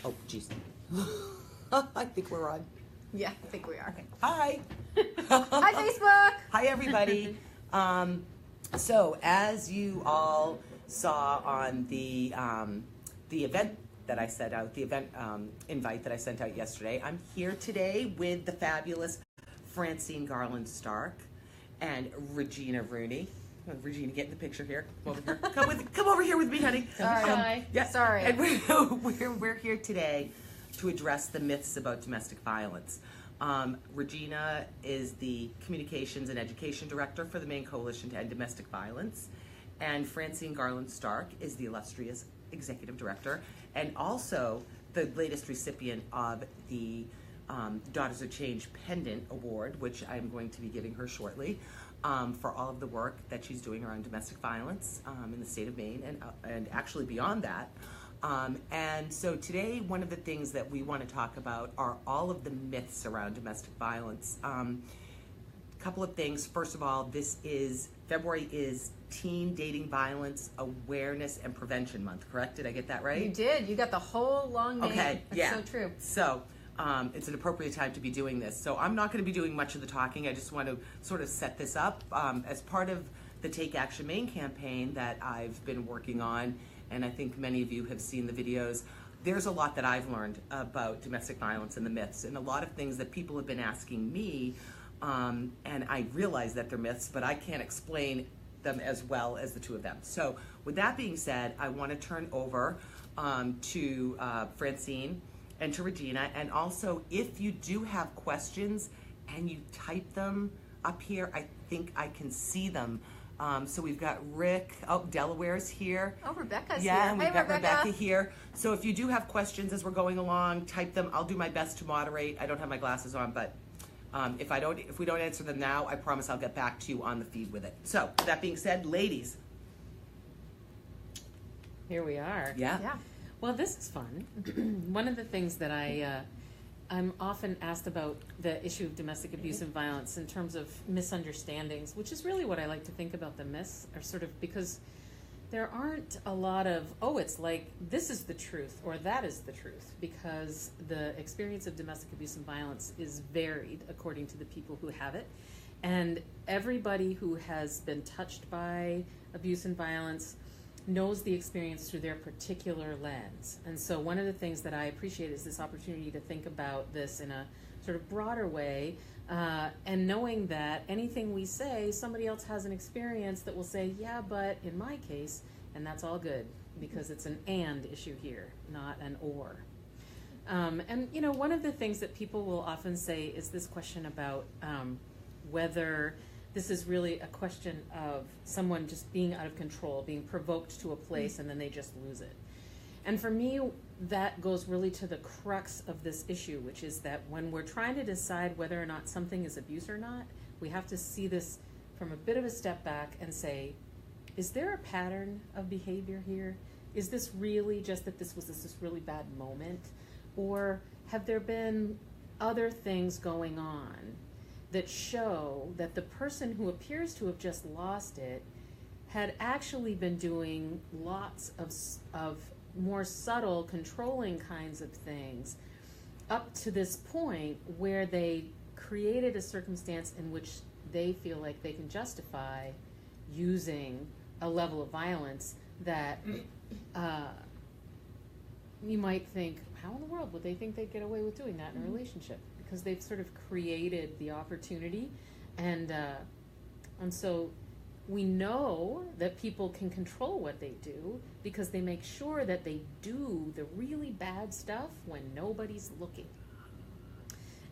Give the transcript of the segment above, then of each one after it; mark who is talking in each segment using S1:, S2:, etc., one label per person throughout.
S1: Oh, geez. I think we're on.
S2: Yeah, I think we are.
S1: Okay. Hi.
S2: Hi, Facebook.
S1: Hi, everybody. So, as you all saw on the event that I sent out, the event invite that I sent out yesterday, I'm here today with the fabulous Francine Garland-Stark and Regina Rooney. Regina, get in the picture here. Come over here. Come over here with me, honey.
S2: Sorry.
S1: Yeah.
S2: Sorry.
S1: And we're here today to address the myths about domestic violence. Regina is the Communications and Education Director for the Maine Coalition to End Domestic Violence, and Francine Garland-Stark is the illustrious Executive Director and also the latest recipient of the Daughters of Change Pendant Award, which I'm going to be giving her shortly, for all of the work that she's doing around domestic violence in the state of Maine and actually beyond that. And so today, one of the things that we want to talk about are all of the myths around domestic violence. Couple of things. First of all, February is Teen Dating Violence Awareness and Prevention Month, correct? Did I get that right?
S2: You did. You got the whole long name.
S1: Okay,
S2: That's
S1: yeah.
S2: so true.
S1: So it's an appropriate time to be doing this. So I'm not going to be doing much of the talking. I just want to sort of set this up as part of the Take Action Maine campaign that I've been working on, and I think many of you have seen the videos. There's a lot that I've learned about domestic violence and the myths, and a lot of things that people have been asking me, and I realize that they're myths, but I can't explain them as well as the two of them. So with that being said, I want to turn over to Francine and to Regina, and also if you do have questions and you type them up here, I think I can see them. So we've got Rick, Delaware's here.
S2: Oh, Rebecca's
S1: here. Yeah, and we've got
S2: Rebecca
S1: here. So if you do have questions as we're going along, type them. I'll do my best to moderate. I don't have my glasses on, but if we don't answer them now, I promise I'll get back to you on the feed with it. So with that being said, ladies.
S3: Here we are.
S1: Yeah.
S3: Well, this is fun. One of the things that I'm often asked about the issue of domestic abuse and violence in terms of misunderstandings, which is really what I like to think about the myths, are sort of because there aren't a lot of, it's like this is the truth or that is the truth, because the experience of domestic abuse and violence is varied according to the people who have it. And everybody who has been touched by abuse and violence knows the experience through their particular lens. And so one of the things that I appreciate is this opportunity to think about this in a sort of broader way, and knowing that anything we say, somebody else has an experience that will say, yeah, but in my case, and that's all good, because it's an and issue here, not an or. And you know, one of the things that people will often say is this question about whether this is really a question of someone just being out of control, being provoked to a place, and then they just lose it. And for me, that goes really to the crux of this issue, which is that when we're trying to decide whether or not something is abuse or not, we have to see this from a bit of a step back and say, is there a pattern of behavior here? Is this really just that this was this really bad moment? Or have there been other things going on that show that the person who appears to have just lost it had actually been doing lots of more subtle, controlling kinds of things up to this point where they created a circumstance in which they feel like they can justify using a level of violence that you might think, how in the world would they think they'd get away with doing that in a relationship? Because they've sort of created the opportunity, and so we know that people can control what they do because they make sure that they do the really bad stuff when nobody's looking.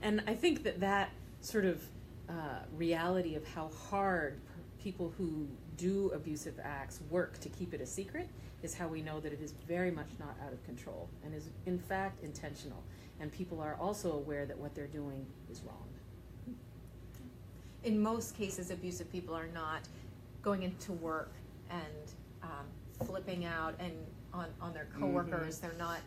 S3: And I think that sort of reality of how hard people who do abusive acts work to keep it a secret is how we know that it is very much not out of control and is in fact intentional. And people are also aware that what they're doing is wrong.
S2: In most cases, abusive people are not going into work and flipping out and on their coworkers. They're not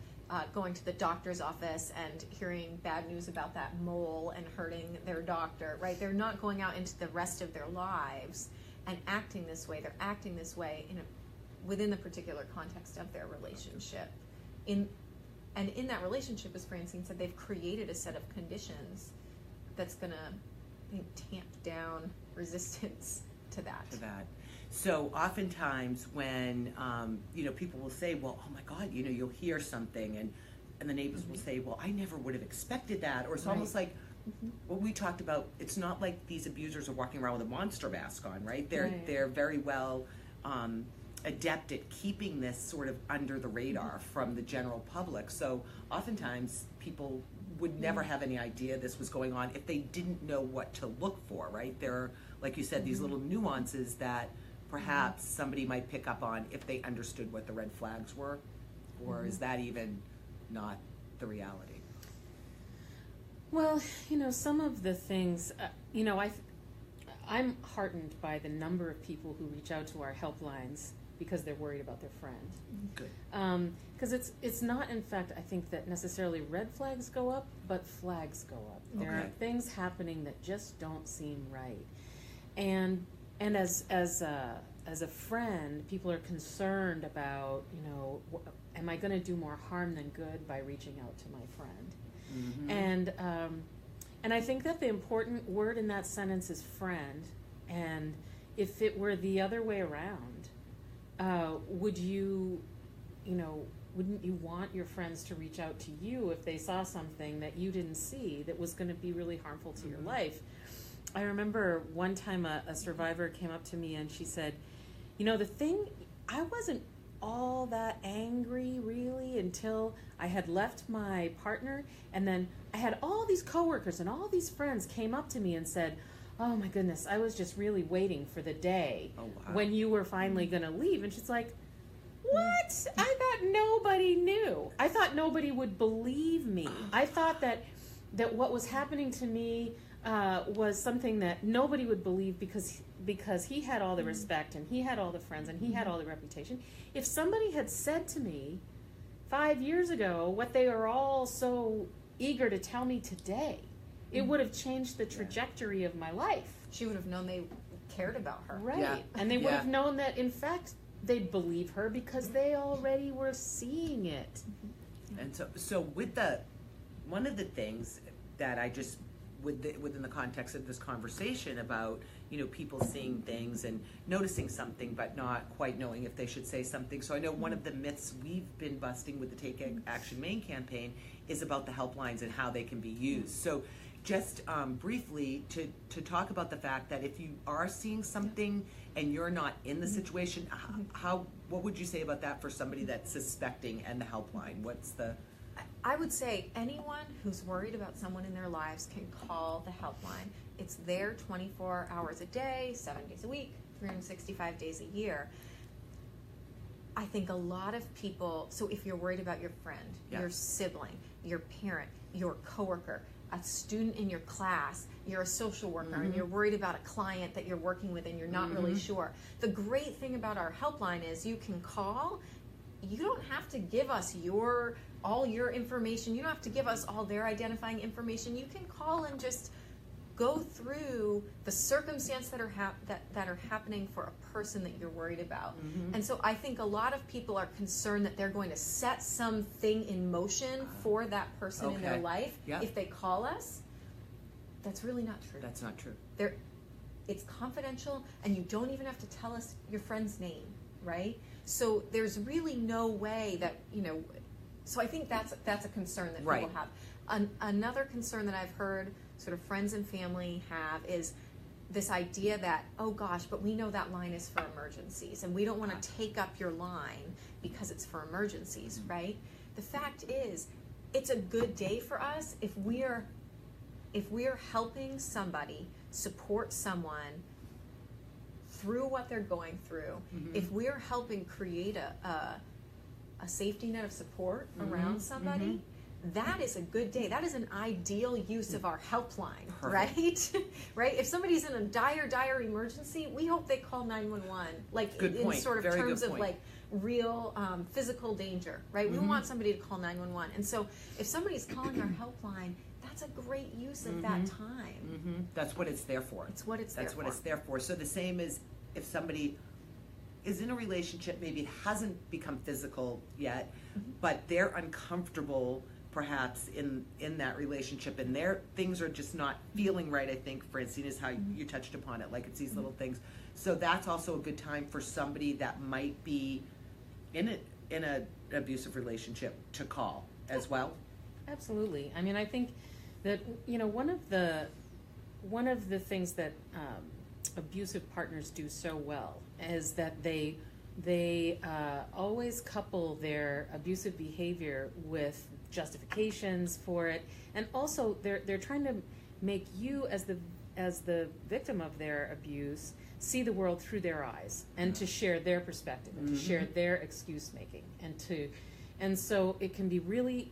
S2: going to the doctor's office and hearing bad news about that mole and hurting their doctor, right? They're not going out into the rest of their lives and acting this way. They're acting this way within the particular context of their relationship. And in that relationship, as Francine said, they've created a set of conditions that's going to, I think, tamp down resistance to that.
S1: So oftentimes when, people will say, well, oh my God, you'll hear something and the neighbors will say, well, I never would have expected that. Or it's almost like what we talked about. It's not like these abusers are walking around with a monster mask on, right? They're very well adept at keeping this sort of under the radar from the general public. So oftentimes people would never have any idea this was going on if they didn't know what to look for, right? There are, like you said, these little nuances that perhaps somebody might pick up on if they understood what the red flags were, or is that even not the reality?
S3: Well, some of the things, I'm heartened by the number of people who reach out to our helplines because they're worried about their friend.
S1: Good.
S3: Because it's not, in fact, I think that necessarily red flags go up, but flags go up. There are things happening that just don't seem right. And as a friend, people are concerned about, am I going to do more harm than good by reaching out to my friend? And I think that the important word in that sentence is friend. And if it were the other way around, wouldn't you want your friends to reach out to you if they saw something that you didn't see that was going to be really harmful to your life? I remember one time a survivor came up to me and she said, the thing, I wasn't all that angry really until I had left my partner, and then I had all these coworkers and all these friends came up to me and said, oh my goodness, I was just really waiting for the day when you were finally going to leave. And she's like, what? I thought nobody knew. I thought nobody would believe me. I thought that what was happening to me was something that nobody would believe because he had all the respect and he had all the friends and he had all the reputation. If somebody had said to me 5 years ago what they are all so eager to tell me today, it would have changed the trajectory of my life.
S2: She would have known they cared about her.
S3: Right.
S1: Yeah.
S3: And they would have known that, in fact, they'd believe her because they already were seeing it.
S1: And so with one of the things that I just, within the context of this conversation about, people seeing things and noticing something but not quite knowing if they should say something. So I know one of the myths we've been busting with the Take Action Maine campaign is about the helplines and how they can be used. So just briefly to talk about the fact that if you are seeing something and you're not in the situation, what would you say about that for somebody that's suspecting and the helpline?
S2: I would say anyone who's worried about someone in their lives can call the helpline. It's there 24 hours a day, 7 days a week, 365 days a year. I think a lot of people, so if you're worried about your friend, your sibling, your parent, your coworker, a student in your class, you're a social worker, and you're worried about a client that you're working with and you're not really sure. The great thing about our helpline is you can call. You don't have to give us all your information. You don't have to give us all their identifying information. You can call and just go through the circumstance that are happening for a person that you're worried about. And so I think a lot of people are concerned that they're going to set something in motion for that person in their life if they call us. That's really not true.
S1: That's not true.
S2: It's confidential, and you don't even have to tell us your friend's name, right? So there's really no way that, so I think that's a concern that people have. Another concern that I've heard sort of friends and family have is this idea that, oh gosh, but we know that line is for emergencies and we don't want to take up your line because it's for emergencies, right? The fact is, it's a good day for us if we're helping somebody support someone through what they're going through, if we're helping create a safety net of support around somebody, that is a good day. That is an ideal use of our helpline, right? Right? If somebody's in a dire emergency, we hope they call 911, like in sort of terms of like real physical danger, right? We want somebody to call 911. And so if somebody's calling our helpline, that's a great use of that time.
S1: That's what it's there for.
S2: It's what it's there for.
S1: That's what it's there for. So the same as if somebody is in a relationship, maybe it hasn't become physical yet, but they're uncomfortable perhaps in that relationship, and their things are just not feeling right. I think, Francine, is how you touched upon it, like it's these little things. So that's also a good time for somebody that might be in an abusive relationship to call as well.
S3: Absolutely. I mean, I think that, you know, one of the things that abusive partners do so well is that they always couple their abusive behavior with justifications for it, and also they're trying to make you as the victim of their abuse see the world through their eyes, and to share their perspective, and to share their excuse making, and so it can be really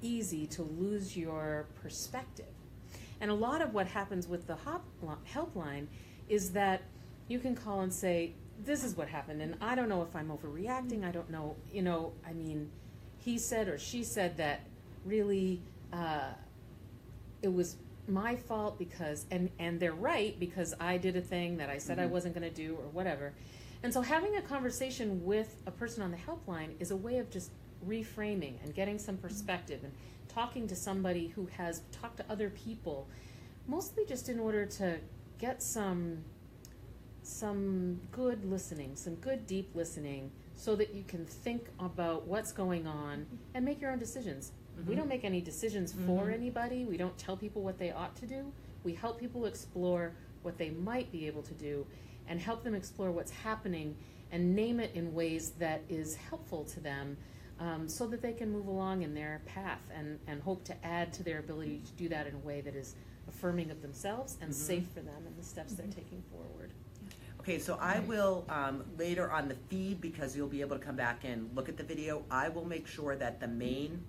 S3: easy to lose your perspective. And a lot of what happens with the helpline is that you can call and say, this is what happened, and I don't know if I'm overreacting, I don't know, you know, I mean, he said or she said that really it was my fault because, and they're right, because I did a thing that I said I wasn't going to do or whatever. And so having a conversation with a person on the helpline is a way of just reframing and getting some perspective and talking to somebody who has talked to other people, mostly just in order to get some good listening, some good deep listening, so that you can think about what's going on and make your own decisions. We don't make any decisions for anybody. We don't tell people what they ought to do. We help people explore what they might be able to do and help them explore what's happening and name it in ways that is helpful to them, so that they can move along in their path and hope to add to their ability to do that in a way that is affirming of themselves and safe for them in the steps they're taking forward.
S1: Okay, so I will, later on the feed, because you'll be able to come back and look at the video, I will make sure that the main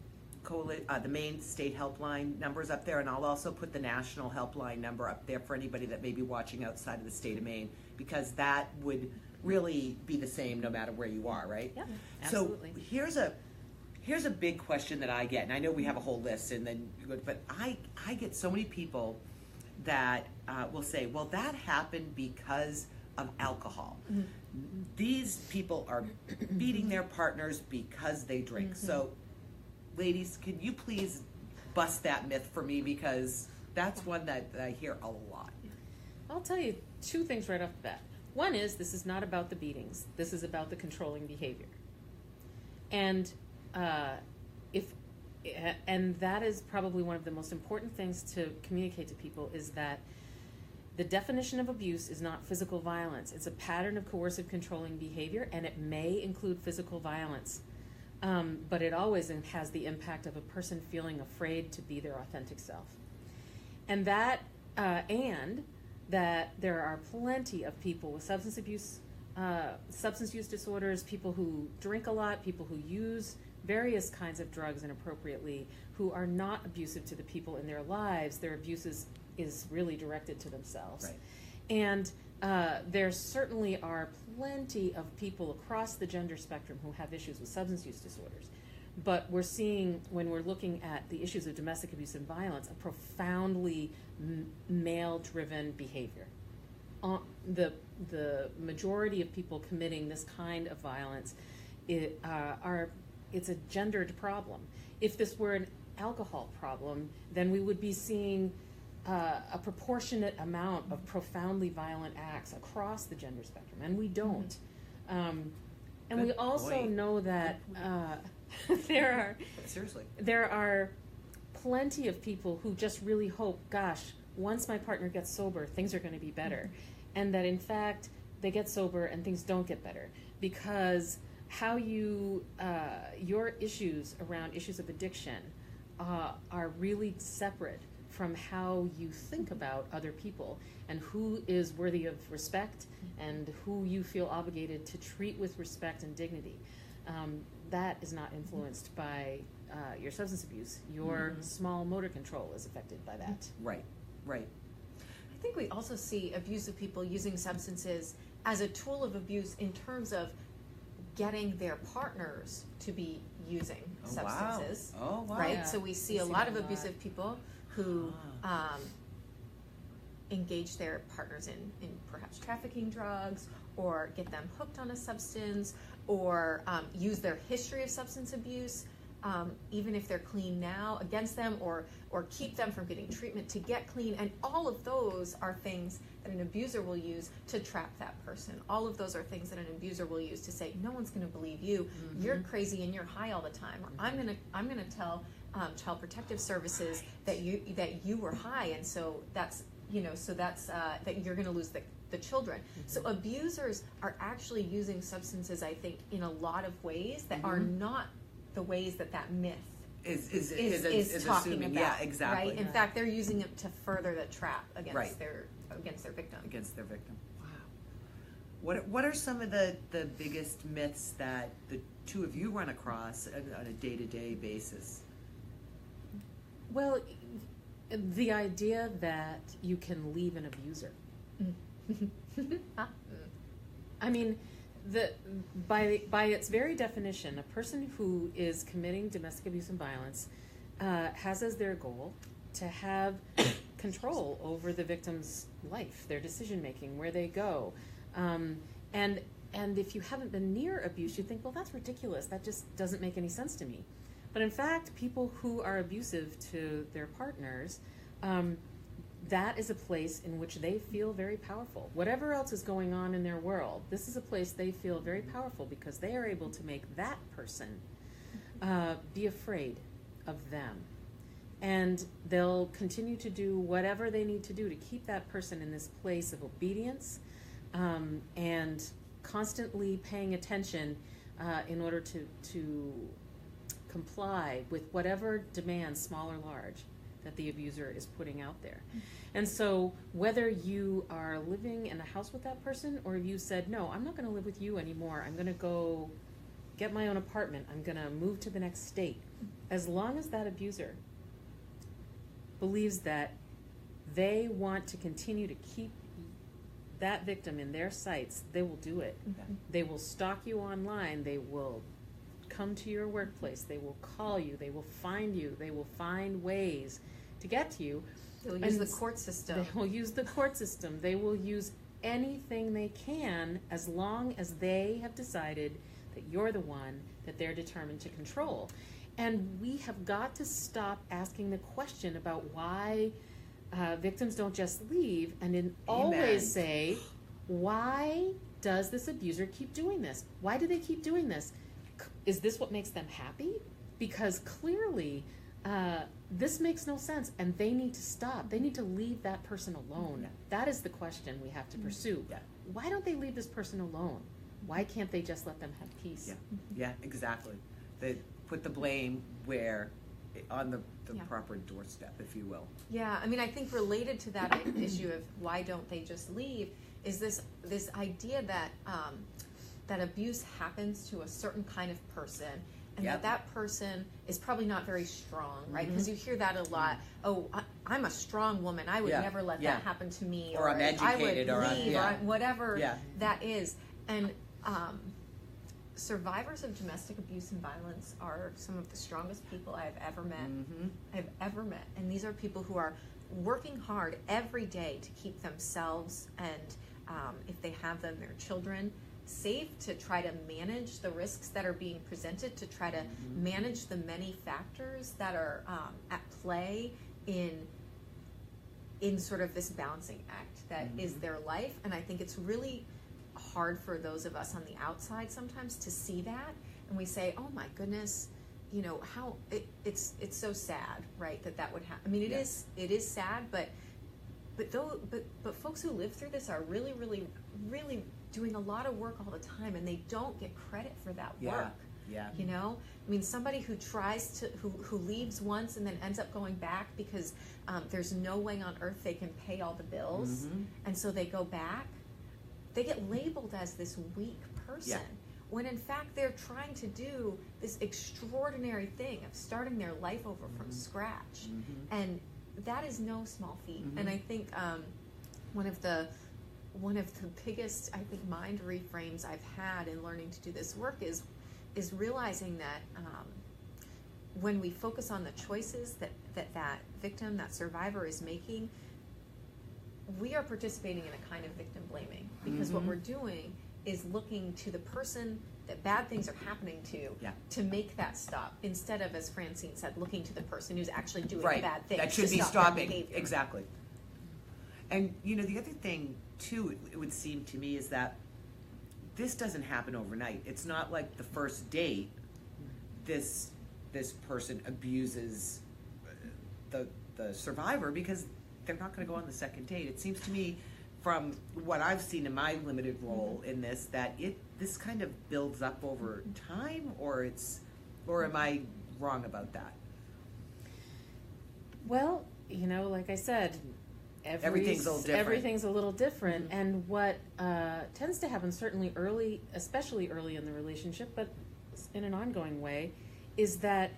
S1: state helpline number is up there, and I'll also put the national helpline number up there for anybody that may be watching outside of the state of Maine, because that would really be the same no matter where you are, right?
S3: Yeah, absolutely.
S1: So here's a big question that I get, and I know we have a whole list, and then but I get so many people that will say, well, that happened because of alcohol. These people are beating their partners because they drink. So, ladies, can you please bust that myth for me, because that's one that I hear a lot.
S3: I'll tell you two things right off the bat. One is, this is not about the beatings. This is about the controlling behavior. And and that is probably one of the most important things to communicate to people, is that the definition of abuse is not physical violence. It's a pattern of coercive controlling behavior, and it may include physical violence. But it always has the impact of a person feeling afraid to be their authentic self. And that there are plenty of people with substance use disorders, people who drink a lot, people who use various kinds of drugs inappropriately, who are not abusive to the people in their lives. Their abuse is really directed to themselves.
S1: Right.
S3: And there certainly are plenty of people across the gender spectrum who have issues with substance use disorders. But we're seeing, when we're looking at the issues of domestic abuse and violence, a profoundly male-driven behavior. The majority of people committing this kind of violence, it's a gendered problem. If this were an alcohol problem, then we would be seeing a proportionate amount of profoundly violent acts across the gender spectrum, and we don't. And
S1: Good
S3: we also
S1: point.
S3: know that there are plenty of people who just really hope, gosh, once my partner gets sober, things are going to be better. And that in fact, they get sober and things don't get better, because how your issues around issues of addiction are really separate from how you think about other people and who is worthy of respect and who you feel obligated to treat with respect and dignity. That is not influenced by your substance abuse. Your small motor control is affected by that.
S1: Right.
S2: I think we also see abusive people using substances as a tool of abuse in terms of getting their partners to be using substances.
S1: Wow. Oh, wow.
S2: Right?
S3: Yeah,
S2: So we see
S3: we
S2: a
S3: see
S2: lot
S3: that
S2: of
S3: a lot.
S2: abusive people who engage their partners in perhaps trafficking drugs, or get them hooked on a substance, or use their history of substance abuse, even if they're clean now, against them, or keep them from getting treatment to get clean. And all of those are things that an abuser will use to trap that person. All of those are things that an abuser will use to say, no one's going to believe you. You're crazy and you're high all the time. Or I'm gonna tell Child Protective Services that you were high, and so that's that you're going to lose the children. So abusers are actually using substances, I think, in a lot of ways that are not the ways that myth is talking
S1: assuming.
S2: about.
S1: Yeah, exactly.
S2: Right? In fact, they're using it to further the trap against their victim.
S1: Against their victim. Wow. What are some of the biggest myths that the two of you run across on a day-to-day basis?
S3: Well, the idea that you can leave an abuser. I mean, by its very definition, a person who is committing domestic abuse and violence has as their goal to have control over the victim's life, their decision making, where they go, and if you haven't been near abuse, you think, well, that's ridiculous. That just doesn't make any sense to me. But in fact, people who are abusive to their partners, that is a place in which they feel very powerful. Whatever else is going on in their world, this is a place they feel very powerful because they are able to make that person be afraid of them. And they'll continue to do whatever they need to do to keep that person in this place of obedience and constantly paying attention in order to comply with whatever demands, small or large, that the abuser is putting out there. And so whether you are living in a house with that person or you said, no, I'm not going to live with you anymore, I'm going to go get my own apartment, I'm going to move to the next state, as long as that abuser believes that they want to continue to keep that victim in their sights, they will do it.
S1: Okay.
S3: They will stalk you online, they will come to your workplace, they will call you, they will find you, they will find ways to get to you.
S2: They'll use the court system.
S3: They will use the court system. They will use anything they can as long as they have decided that you're the one that they're determined to control. And we have got to stop asking the question about why victims don't just leave and then always say, why does this abuser keep doing this? Why do they keep doing this? Is this what makes them happy? Because clearly this makes no sense and they need to stop. They need to leave that person alone.
S1: Yeah.
S3: That is the question we have to pursue.
S1: Yeah.
S3: Why don't they leave this person alone? Why can't they just let them have peace?
S1: Yeah, yeah, exactly. They put the blame on the proper doorstep, if you will.
S2: Yeah, I mean, I think related to that issue of why don't they just leave is this idea that that abuse happens to a certain kind of person, and that person is probably not very strong, right? Because you hear that a lot. Oh, I'm a strong woman. I would never let that happen to me.
S1: Or I'm educated,
S2: I would
S1: or
S2: leave, or whatever that is. And survivors of domestic abuse and violence are some of the strongest people I've ever met. And these are people who are working hard every day to keep themselves and, if they have them, their children safe, to try to manage the risks that are being presented, to try to manage the many factors that are at play in sort of this balancing act that is their life. And I think it's really hard for those of us on the outside sometimes to see that, and we say, oh my goodness, you know, how it's so sad, right, that would happen. I mean, it is sad, but folks who live through this are really, really, really doing a lot of work all the time, and they don't get credit for that work.
S1: Yeah.
S2: You know, I mean, somebody who who leaves once and then ends up going back because there's no way on earth they can pay all the bills, and so they go back. They get labeled as this weak person, when in fact they're trying to do this extraordinary thing of starting their life over from scratch, and that is no small feat. And I think one of the biggest, I think, mind reframes I've had in learning to do this work is realizing that when we focus on the choices that victim, that survivor is making, we are participating in a kind of victim blaming, because what we're doing is looking to the person that bad things are happening to make that stop, instead of, as Francine said, looking to the person who's actually doing the bad things.
S1: That should
S2: to
S1: be
S2: stop their
S1: stopping.
S2: behavior.
S1: Exactly. And the other thing too, it would seem to me, is that this doesn't happen overnight. It's not like the first date this person abuses the survivor, because they're not going to go on the second date. It seems to me, from what I've seen in my limited role in this, that this kind of builds up over time, or am I wrong about that?
S3: Well, like I said,
S1: everything's a little different.
S3: And what tends to happen, certainly especially early in the relationship, but in an ongoing way, is that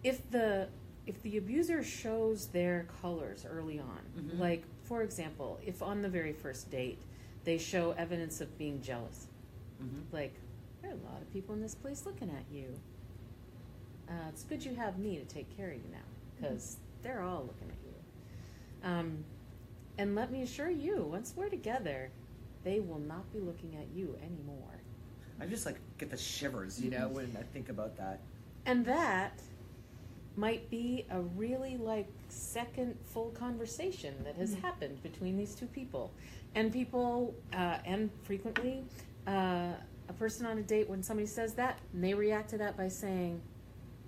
S3: if the abuser shows their colors early on, like, for example, if on the very first date they show evidence of being jealous, like, there are a lot of people in this place looking at you. It's good you have me to take care of you now, because they're all looking at you. And let me assure you, once we're together, they will not be looking at you anymore.
S1: I just get the shivers, when I think about that.
S3: And that might be a really second full conversation that has happened between these two people. And people, and frequently, a person on a date, when somebody says that, and they react to that by saying,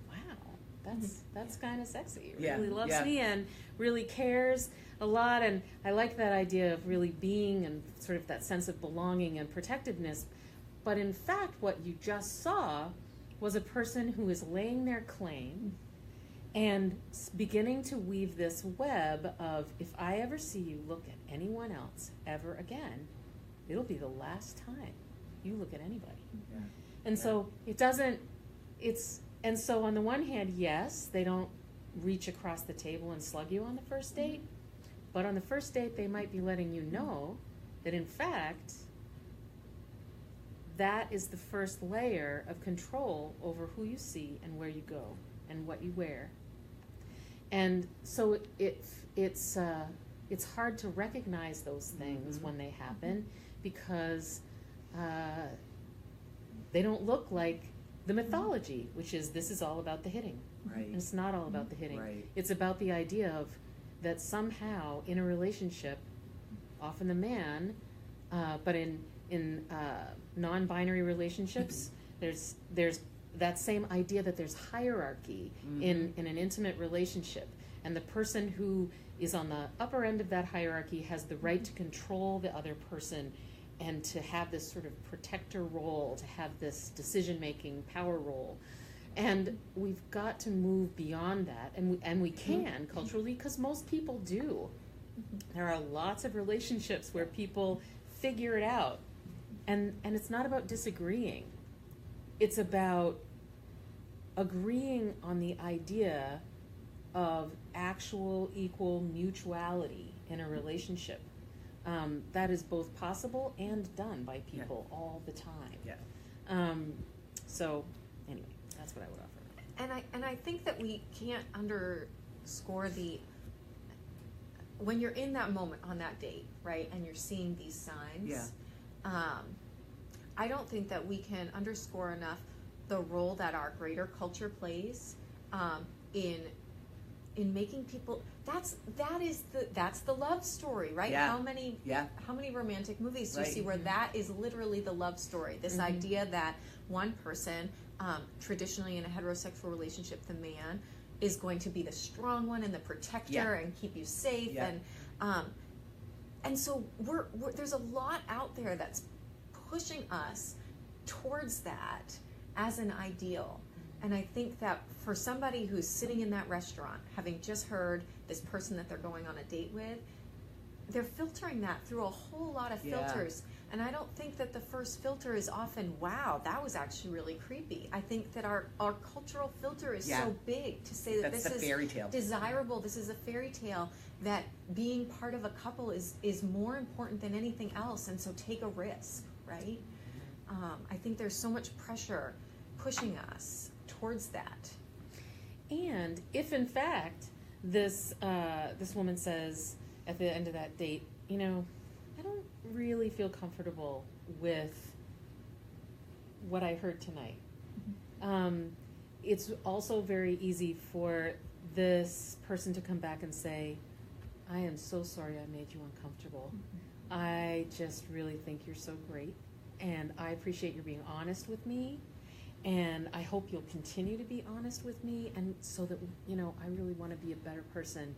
S3: wow, that's kind of sexy. It really loves me and really cares a lot. And I like that idea of really being and sort of that sense of belonging and protectiveness. But in fact, what you just saw was a person who is laying their claim and beginning to weave this web of, if I ever see you look at anyone else ever again, it'll be the last time you look at anybody.
S1: Yeah.
S3: And so and so on the one hand, yes, they don't reach across the table and slug you on the first date, but on the first date they might be letting you know that in fact that is the first layer of control over who you see and where you go and what you wear. And so it's hard to recognize those things when they happen, because they don't look like the mythology, which is, this is all about the hitting.
S1: Right.
S3: And it's not all about the hitting.
S1: Right.
S3: It's about the idea of that somehow in a relationship, often the man, but in non-binary relationships, there's that same idea that there's hierarchy in an intimate relationship, and the person who is on the upper end of that hierarchy has the right to control the other person and to have this sort of protector role, to have this decision-making power role. And we've got to move beyond that, and we can culturally, because most people do. There are lots of relationships where people figure it out, and it's not about disagreeing. It's about agreeing on the idea of actual equal mutuality in a relationship. That is both possible and done by people all the time.
S1: Yeah.
S3: So anyway, that's what I would offer.
S2: And I think that we can't underscore when you're in that moment on that date, right, and you're seeing these signs. I don't think that we can underscore enough the role that our greater culture plays in making people. That's the love story, right?
S1: Yeah.
S2: How many romantic movies do you see where that is literally the love story? This idea that one person, traditionally in a heterosexual relationship, the man is going to be the strong one and the protector and keep you safe, and so there's a lot out there that's pushing us towards that as an ideal. And I think that for somebody who's sitting in that restaurant, having just heard this person that they're going on a date with, they're filtering that through a whole lot of filters. And I don't think that the first filter is often, wow, that was actually really creepy. I think that our cultural filter is so big to say that
S1: That's
S2: this is
S1: fairy tale.
S2: desirable, this is a fairy tale, that being part of a couple is more important than anything else, and so take a risk, right? I think there's so much pressure pushing us towards that.
S3: And if in fact this woman says at the end of that date, you know, I don't really feel comfortable with what I heard tonight. It's also very easy for this person to come back and say, I am so sorry I made you uncomfortable. I just really think you're so great, and I appreciate your being honest with me, and I hope you'll continue to be honest with me, and so that, you know, I really want to be a better person.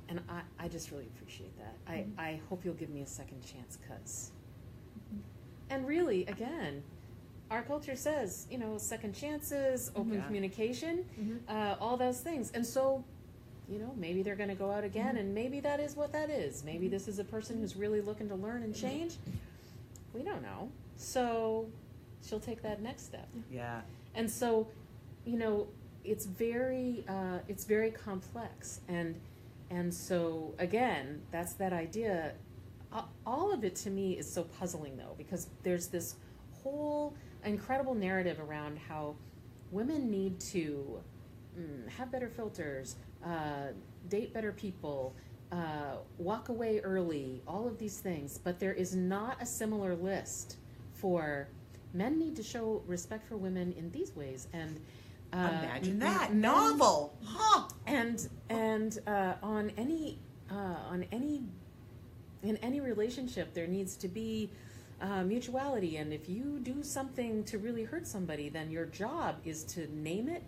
S3: And I just really appreciate that. I hope you'll give me a second chance, cause. And really, again, our culture says, you know, second chances, open communication, all those things. And so, you know, maybe they're going to go out again, and maybe that is what that is. Maybe this is a person who's really looking to learn and change. We don't know. So she'll take that next step.
S1: Yeah.
S3: And so, you know, it's very complex. And so, again, that's that idea. All of it to me is so puzzling, though, because there's this whole incredible narrative around how women need to have better filters, date better people, walk away early, all of these things. But there is not a similar list for men need to show respect for women in these ways. And
S1: imagine that novel, huh?
S3: And in any relationship, there needs to be mutuality. And if you do something to really hurt somebody, then your job is to name it,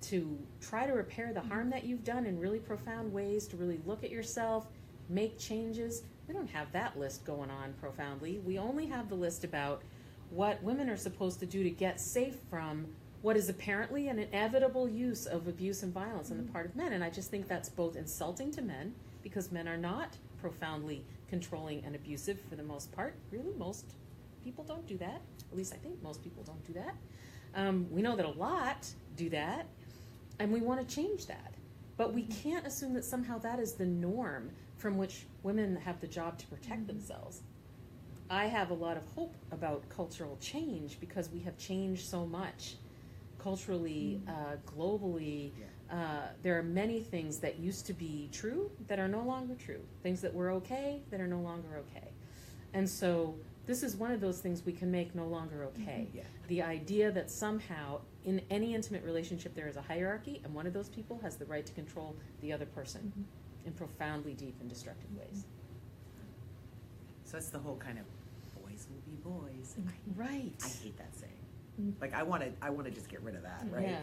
S3: to try to repair the harm that you've done in really profound ways, to really look at yourself, make changes. We don't have that list going on profoundly. We only have the list about what women are supposed to do to get safe from what is apparently an inevitable use of abuse and violence on the part of men. And I just think that's both insulting to men, because men are not profoundly controlling and abusive for the most part. Really, most people don't do that. At least I think most people don't do that. We know that a lot do that, and we want to change that. But we can't assume that somehow that is the norm from which women have the job to protect themselves. I have a lot of hope about cultural change, because we have changed so much culturally, globally. There are many things that used to be true that are no longer true. Things that were okay that are no longer okay. And so this is one of those things we can make no longer okay. The idea that somehow in any intimate relationship there is a hierarchy, and one of those people has the right to control the other person in profoundly deep and destructive ways.
S1: So that's the whole kind of boys will be boys.
S3: Right.
S1: I hate that saying. Like I want to just get rid of that, right?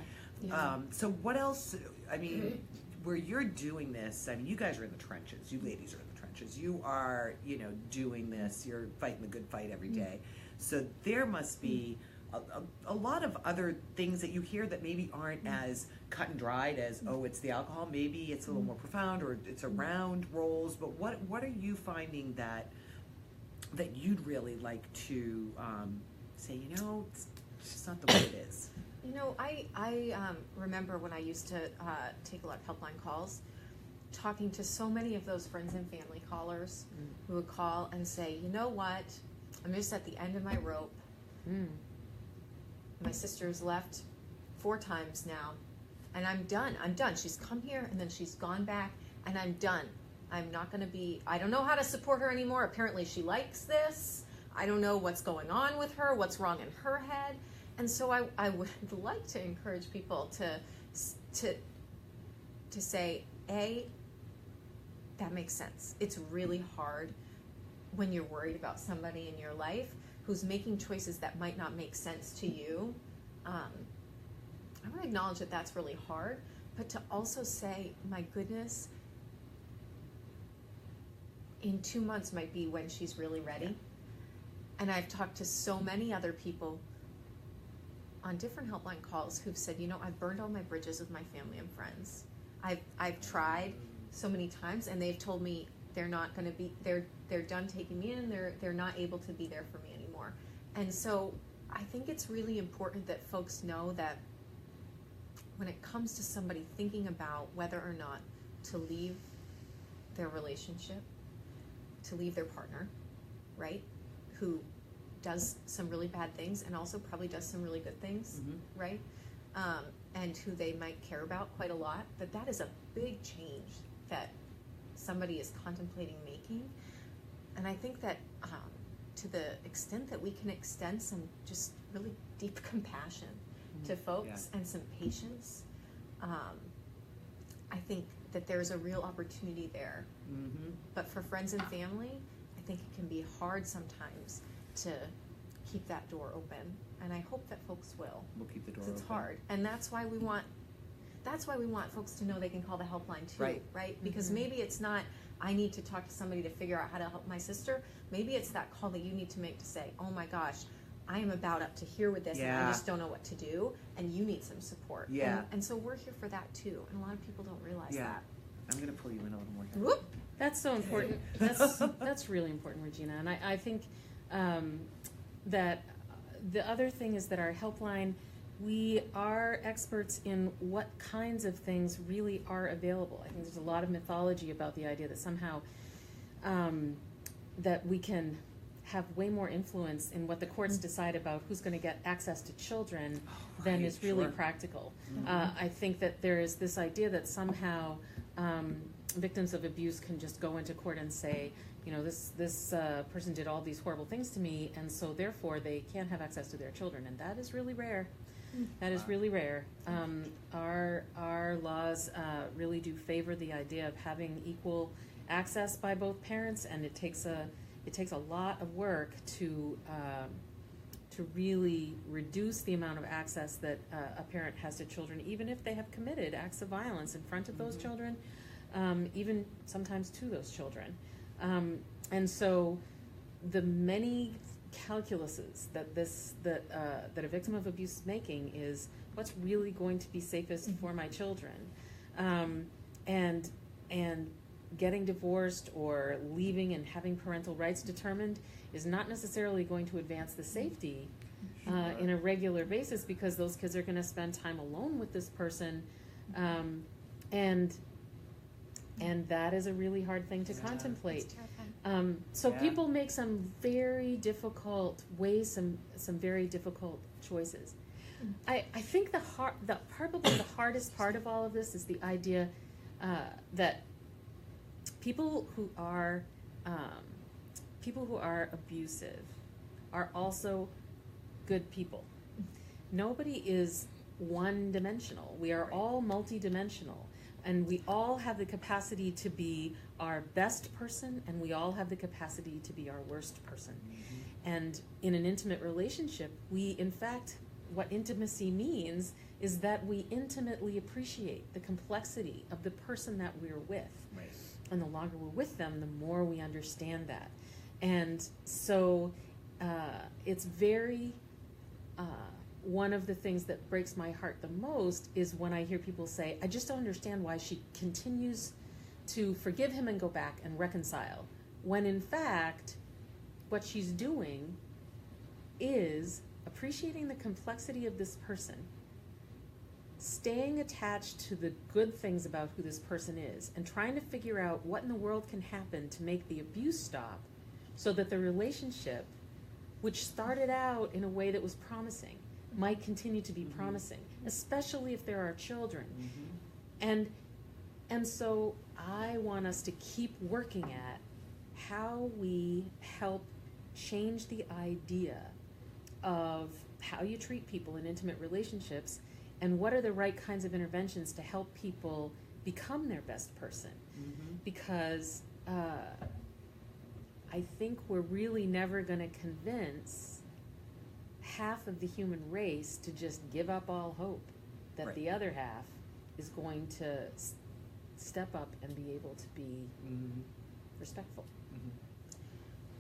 S3: Yeah.
S1: So what else? I mean, where you're doing this, I mean, you guys are in the trenches. You ladies are in the trenches. You are, you know, doing this. You're fighting the good fight every day. So there must be a lot of other things that you hear that maybe aren't as cut and dried as, oh, it's the alcohol. Maybe it's a little more profound, or it's around roles. But what are you finding that you'd really like to say? You know, it's just not the way it is.
S2: You know, I remember when I used to take a lot of helpline calls, talking to so many of those friends and family callers who would call and say, you know what, I'm just at the end of my rope. My sister's left 4 times now, and I'm done. She's come here, and then she's gone back, and I'm done. I'm not going to be, I don't know how to support her anymore. Apparently she likes this. I don't know what's going on with her, what's wrong in her head. And so I would like to encourage people to say, A, that makes sense. It's really hard when you're worried about somebody in your life who's making choices that might not make sense to you. I want to acknowledge that that's really hard, but to also say, my goodness, in 2 months might be when she's really ready. And I've talked to so many other people on different helpline calls who've said, you know, I've burned all my bridges with my family and friends. I've tried so many times, and they've told me they're not going to be, they're done taking me in, they're not able to be there for me anymore. And so I think it's really important that folks know that when it comes to somebody thinking about whether or not to leave their relationship, to leave their partner, right, who does some really bad things and also probably does some really good things, right, and who they might care about quite a lot, that is a big change that somebody is contemplating making. And I think that to the extent that we can extend some just really deep compassion to folks and some patience, I think that there's a real opportunity there. But for friends and family, I think it can be hard sometimes to keep that door open. And I hope that folks will.
S1: We'll keep the door
S2: 'Cause
S1: open.
S2: it's hard. And that's why we want folks to know they can call the helpline too, right? Because maybe it's not, I need to talk to somebody to figure out how to help my sister. Maybe it's that call that you need to make to say, oh my gosh, I am about up to here with this and I just don't know what to do, and you need some support. And so we're here for that too, and a lot of people don't realize that.
S1: I'm going to pull you in a little more.
S2: Whoop.
S3: That's so important. That's really important, Regina. And I think that the other thing is that our helpline, we are experts in what kinds of things really are available. I think there's a lot of mythology about the idea that somehow that we can have way more influence in what the courts decide about who's going to get access to children than is really practical. I think that there is this idea that somehow victims of abuse can just go into court and say, you know, this person did all these horrible things to me, and so therefore they can't have access to their children, and that is really rare. That is really rare. Our laws really do favor the idea of having equal access by both parents, and it takes a lot of work to really reduce the amount of access that a parent has to children, even if they have committed acts of violence in front of those children, even sometimes to those children. And so the many calculuses that that a victim of abuse is making is what's really going to be safest for my children, and getting divorced or leaving and having parental rights determined is not necessarily going to advance the safety in a regular basis, because those kids are going to spend time alone with this person, and that is a really hard thing to contemplate. So people make some very difficult ways, some very difficult choices. I think probably the hardest part of all of this is the idea that people who are abusive are also good people. Nobody is one-dimensional. We are all multidimensional. And we all have the capacity to be our best person, and we all have the capacity to be our worst person. And in an intimate relationship, in fact, what intimacy means is that we intimately appreciate the complexity of the person that we're with.
S1: Right.
S3: And the longer we're with them, the more we understand that. And so it's very... one of the things that breaks my heart the most is when I hear people say, I just don't understand why she continues to forgive him and go back and reconcile, when in fact what she's doing is appreciating the complexity of this person, staying attached to the good things about who this person is, and trying to figure out what in the world can happen to make the abuse stop, so that the relationship, which started out in a way that was promising, might continue to be promising, especially if there are children. And so I want us to keep working at how we help change the idea of how you treat people in intimate relationships, and what are the right kinds of interventions to help people become their best person. Because I think we're really never going to convince half of the human race to just give up all hope that the other half is going to step up and be able to be respectful.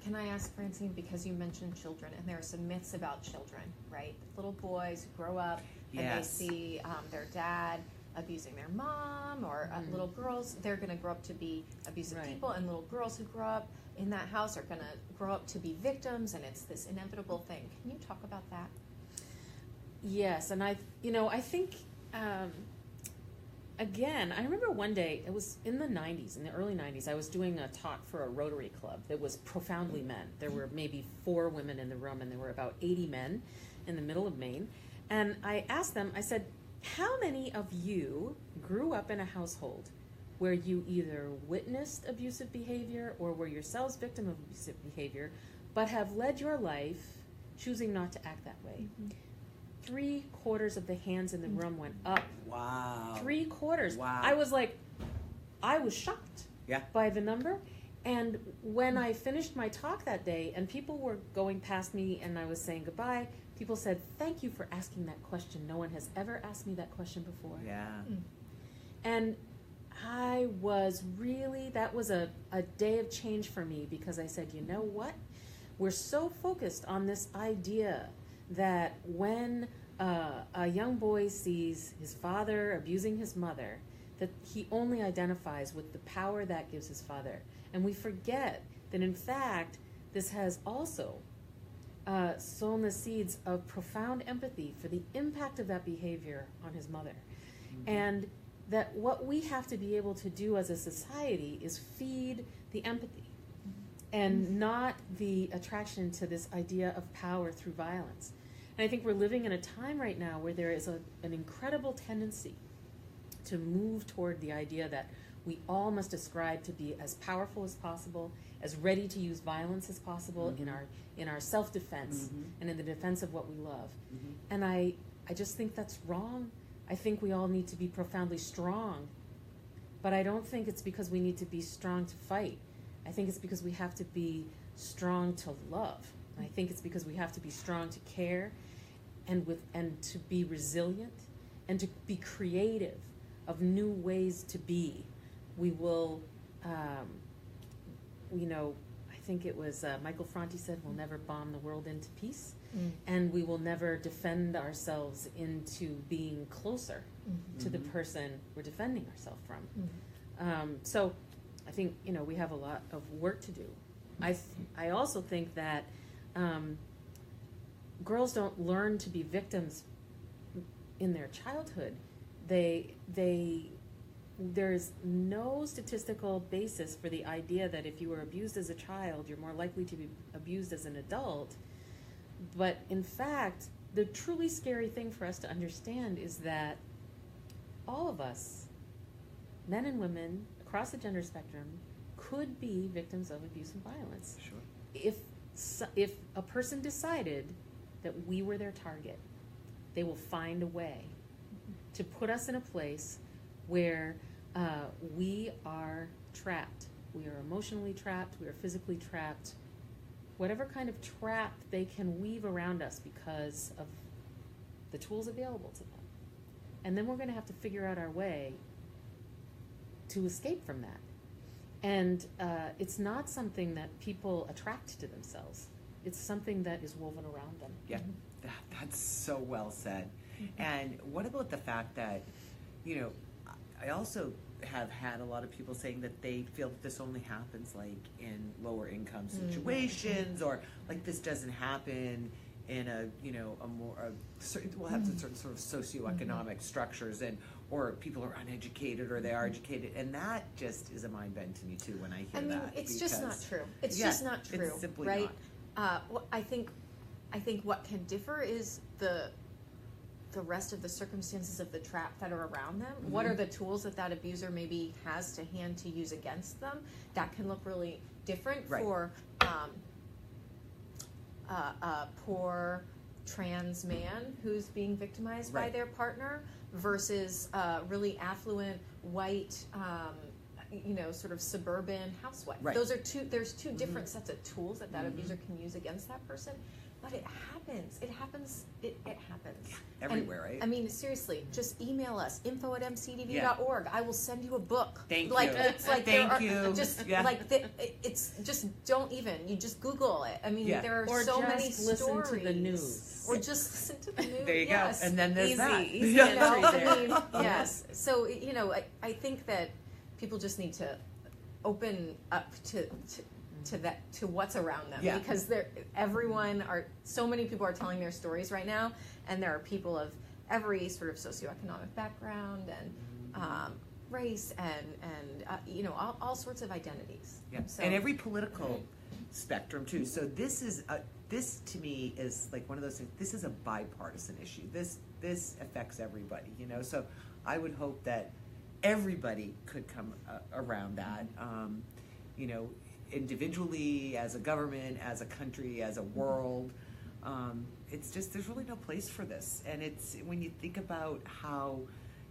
S2: Can I ask, Francine, because you mentioned children, and there are some myths about children, right? Little boys who grow up and they see their dad abusing their mom, or little girls, they're going to grow up to be abusive people, and little girls who grow up in that house are going to grow up to be victims, and it's this inevitable thing. Can you talk about that?
S3: Yes, and I think, again, I remember one day, it was in the early 90s, I was doing a talk for a Rotary Club that was profoundly men. There were maybe 4 women in the room, and there were about 80 men in the middle of Maine. And I asked them, I said, how many of you grew up in a household where you either witnessed abusive behavior or were yourselves victim of abusive behavior, but have led your life choosing not to act that way. 3/4 of the hands in the room went up.
S1: Wow.
S3: 3/4.
S1: Wow.
S3: I was shocked by the number. And when I finished my talk that day and people were going past me and I was saying goodbye, people said, "Thank you for asking that question. No one has ever asked me that question before."
S1: Yeah.
S3: And that was a day of change for me, because I said, you know what? We're so focused on this idea that when a young boy sees his father abusing his mother, that he only identifies with the power that gives his father. And we forget that, in fact, this has also sown the seeds of profound empathy for the impact of that behavior on his mother. And that what we have to be able to do as a society is feed the empathy and not the attraction to this idea of power through violence. And I think we're living in a time right now where there is an incredible tendency to move toward the idea that we all must ascribe to be as powerful as possible, as ready to use violence as possible in our self-defense and in the defense of what we love. And I just think that's wrong. I think we all need to be profoundly strong, but I don't think it's because we need to be strong to fight. I think it's because we have to be strong to love. And I think it's because we have to be strong to care and to be resilient and to be creative of new ways to be. We will, I think it was Michael Franti said, we'll never bomb the world into peace, and we will never defend ourselves into being closer to the person we're defending ourselves from. So I think, we have a lot of work to do. I also think that girls don't learn to be victims in their childhood. There's no statistical basis for the idea that if you were abused as a child, you're more likely to be abused as an adult. But in fact, the truly scary thing for us to understand is that all of us, men and women across the gender spectrum, could be victims of abuse and violence.
S1: Sure.
S3: If a person decided that we were their target, they will find a way to put us in a place where we are trapped. We are emotionally trapped. We are physically trapped. Whatever kind of trap they can weave around us because of the tools available to them. And then we're going to have to figure out our way to escape from that. And it's not something that people attract to themselves. It's something that is woven around them.
S1: Yeah, that's so well said. And what about the fact that, I also have had a lot of people saying that they feel that this only happens like in lower income situations, or like this doesn't happen in we'll have certain sort of socioeconomic structures, or people are uneducated or they are educated, and that just is a mind bend to me too when I hear that.
S2: It's just not true. It's just not true,
S1: it's simply
S2: right?
S1: not.
S2: I think what can differ is the rest of the circumstances of the trap that are around them. What are the tools that abuser maybe has to hand to use against them? That can look really different for a poor trans man who's being victimized by their partner versus a really affluent white sort of suburban housewife. There's two different sets of tools that abuser can use against that person. But it happens. It happens.
S1: Everywhere, right?
S2: I mean, seriously, just email us, info@mcdv.org. I will send you a book.
S1: Thank you.
S2: It's like
S1: Thank you.
S2: It's just don't even. You just Google it. I mean, there are
S3: or
S2: so
S3: just
S2: many
S3: listen
S2: stories.
S3: to the news.
S2: Or just listen to the news.
S1: There you go. And then there's that.
S3: Easy
S2: Yes. So I think that people just need to open up to what's around them, because so many people are telling their stories right now, and there are people of every sort of socioeconomic background and race and all sorts of identities.
S1: Yeah.
S2: So,
S1: and every political spectrum too. So this to me is like one of those things. This is a bipartisan issue. This affects everybody. So I would hope that everybody could come around that, you know, individually, as a government, as a country, as a world. It's just, there's really no place for this. And it's, when you think about how,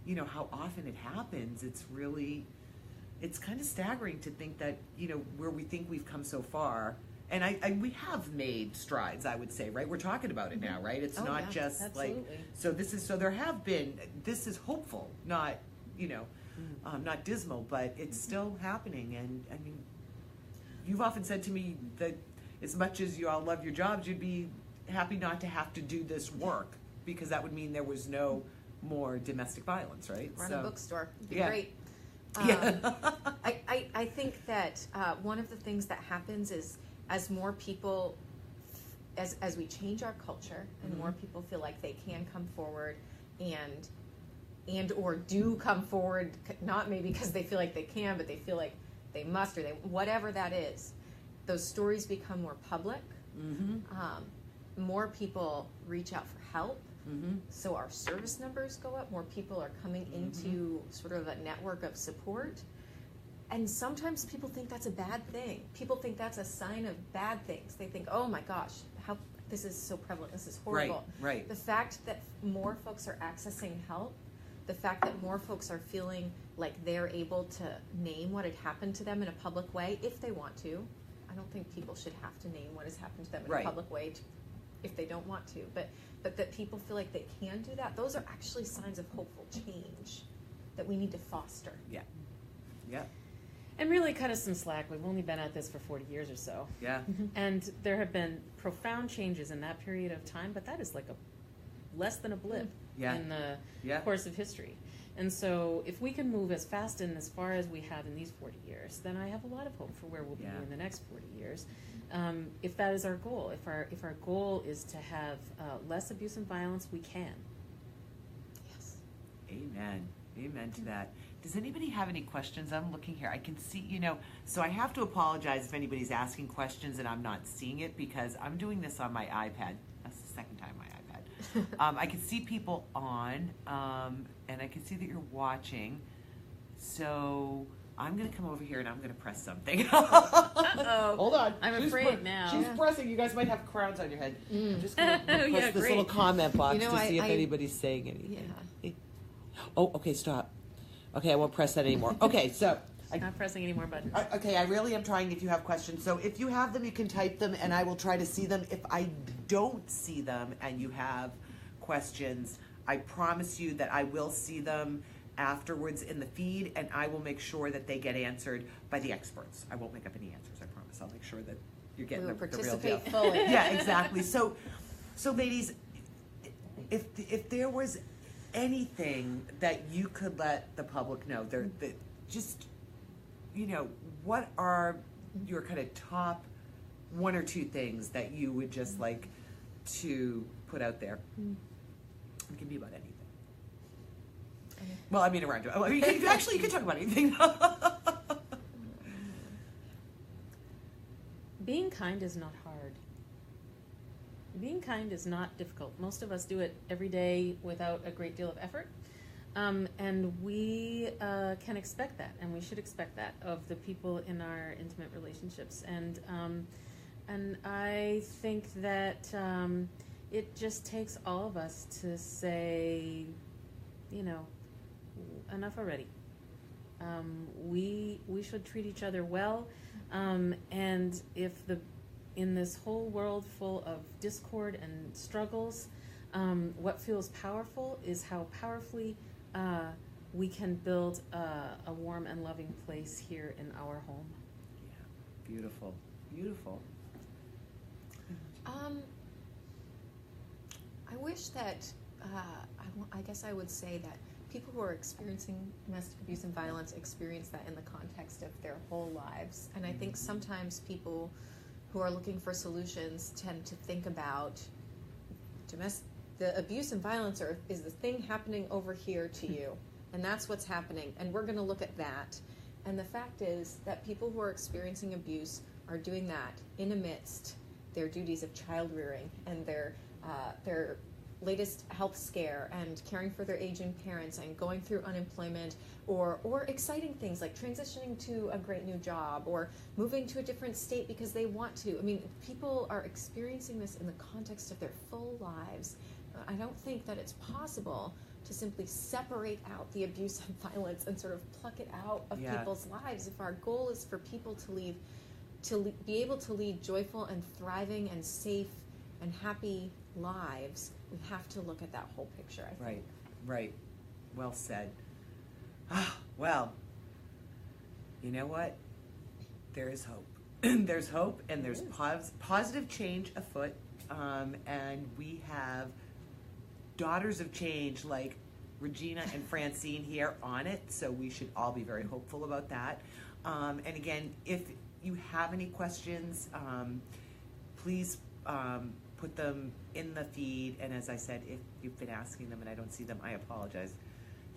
S1: you know, how often it happens, it's really, it's kind of staggering to think that, you know, where we think we've come so far, and we have made strides, I would say, right? We're talking about it now, right? It's not just
S3: absolutely.
S1: like, so this is, so there have been, this is hopeful, not, you know, not dismal, but it's still happening. And I mean, you've often said to me that as much as you all love your jobs, you'd be happy not to have to do this work, because that would mean there was no more domestic violence, right?
S2: Run a bookstore. It'd be
S1: Yeah.
S2: great.
S1: Yeah.
S2: I think that one of the things that happens is, as more people, as we change our culture and more people feel like they can come forward and or do come forward, not maybe because they feel like they can, but they feel like they must, or they, whatever that is, those stories become more public. More people reach out for help. So our service numbers go up. More people are coming into sort of a network of support. And sometimes people think that's a bad thing. People think that's a sign of bad things. They think, oh my gosh, how this is so prevalent. This is horrible.
S1: Right.
S2: The fact that more folks are accessing help, the fact that more folks are feeling like they're able to name what had happened to them in a public way, if they want to. I don't think people should have to name what has happened to them in a public way if they don't want to. But that people feel like they can do that, those are actually signs of hopeful change that we need to foster.
S1: Yeah.
S3: And really cut us some slack. We've only been at this for 40 years or so.
S1: Yeah.
S3: And there have been profound changes in that period of time, but that is like a less than a blip in the course of history. And so if we can move as fast and as far as we have in these 40 years, then I have a lot of hope for where we'll be in the next 40 years. If that is our goal, if our goal is to have less abuse and violence, we can.
S2: Yes.
S1: Amen. Amen to that. Does anybody have any questions? I'm looking here. I can see, you know, so I have to apologize if anybody's asking questions and I'm not seeing it, because I'm doing this on my iPad. That's the second time my iPad. I can see people on, and I can see that you're watching. So I'm going to come over here and I'm going to press something.
S3: Uh-oh.
S1: Hold on.
S3: I'm afraid now.
S1: She's pressing. You guys might have crowns on your head. I'm just going to press this little comment box to see if anybody's saying anything.
S2: Yeah.
S1: Oh, okay, stop. Okay, I won't press that anymore. Okay, so
S3: I'm not pressing any more buttons.
S1: Okay, I really am trying if you have questions. So if you have them, you can type them and I will try to see them. If I don't see them and you have questions, I promise you that I will see them afterwards in the feed, and I will make sure that they get answered by the experts. I won't make up any answers, I promise. I'll make sure that you're getting the real deal.
S2: Participate fully.
S1: Yeah, exactly. So ladies, if there was anything that you could let the public know, just, you know, what are your kind of top one or two things that you would just like to put out there? It can be about anything. Well, I mean, around you. You can talk about anything.
S3: Being kind is not hard. Being kind is not difficult. Most of us do it every day without a great deal of effort. And we can expect that, and we should expect that of the people in our intimate relationships. And I think that it just takes all of us to say, you know, enough already. We should treat each other well, and if in this whole world full of discord and struggles, what feels powerful is how powerfully we can build a warm and loving place here in our home.
S1: Yeah, beautiful, beautiful.
S2: I wish that, I guess I would say that people who are experiencing domestic abuse and violence experience that in the context of their whole lives. And I think sometimes people who are looking for solutions tend to think about the abuse and violence is the thing happening over here to you. And that's what's happening. And we're going to look at that. And the fact is that people who are experiencing abuse are doing that in amidst their duties of child rearing and their latest health scare and caring for their aging parents and going through unemployment, or exciting things like transitioning to a great new job or moving to a different state because they want to. I mean, people are experiencing this in the context of their full lives. I don't think that it's possible to simply separate out the abuse and violence and sort of pluck it out of people's lives. If our goal is for people to be able to lead joyful and thriving and safe and happy lives, we have to look at that whole picture, I think.
S1: Right. Well said. Well, you know what? There is hope. There's hope, and there's positive change afoot, and we have daughters of change like Regina and Francine here on it, so we should all be very hopeful about that. And again, if you have any questions, please put them in the feed, and as I said, if you've been asking them and I don't see them, I apologize.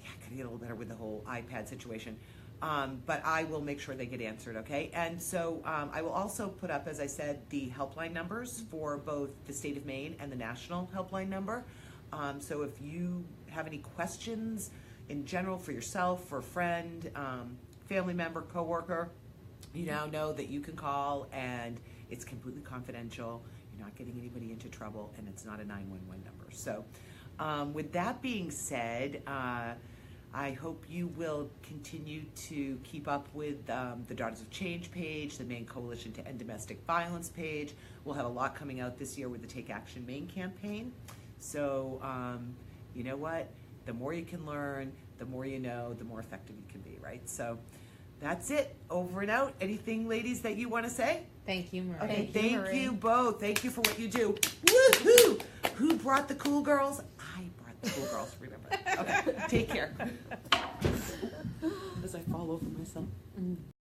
S1: Yeah, I gotta get a little better with the whole iPad situation. But I will make sure they get answered, okay? And so I will also put up, as I said, the helpline numbers for both the state of Maine and the national helpline number. So if you have any questions in general for yourself, for a friend, family member, coworker, you now know that you can call, and it's completely confidential. You're not getting anybody into trouble, and it's not a 911 number. So with that being said, I hope you will continue to keep up with the Daughters of Change page, the Maine Coalition to End Domestic Violence page. We'll have a lot coming out this year with the Take Action Maine campaign. So you know what? The more you can learn, the more you know, the more effective you can be, right? So that's it. Over and out. Anything, ladies, that you want to say?
S3: Thank you, Marie.
S1: Okay,
S2: Thank you,
S1: thank
S2: Marie.
S1: you both. Thank you for what you do. Woohoo! Who brought the cool girls? I brought the cool girls, remember. Okay, take care. As I fall over myself.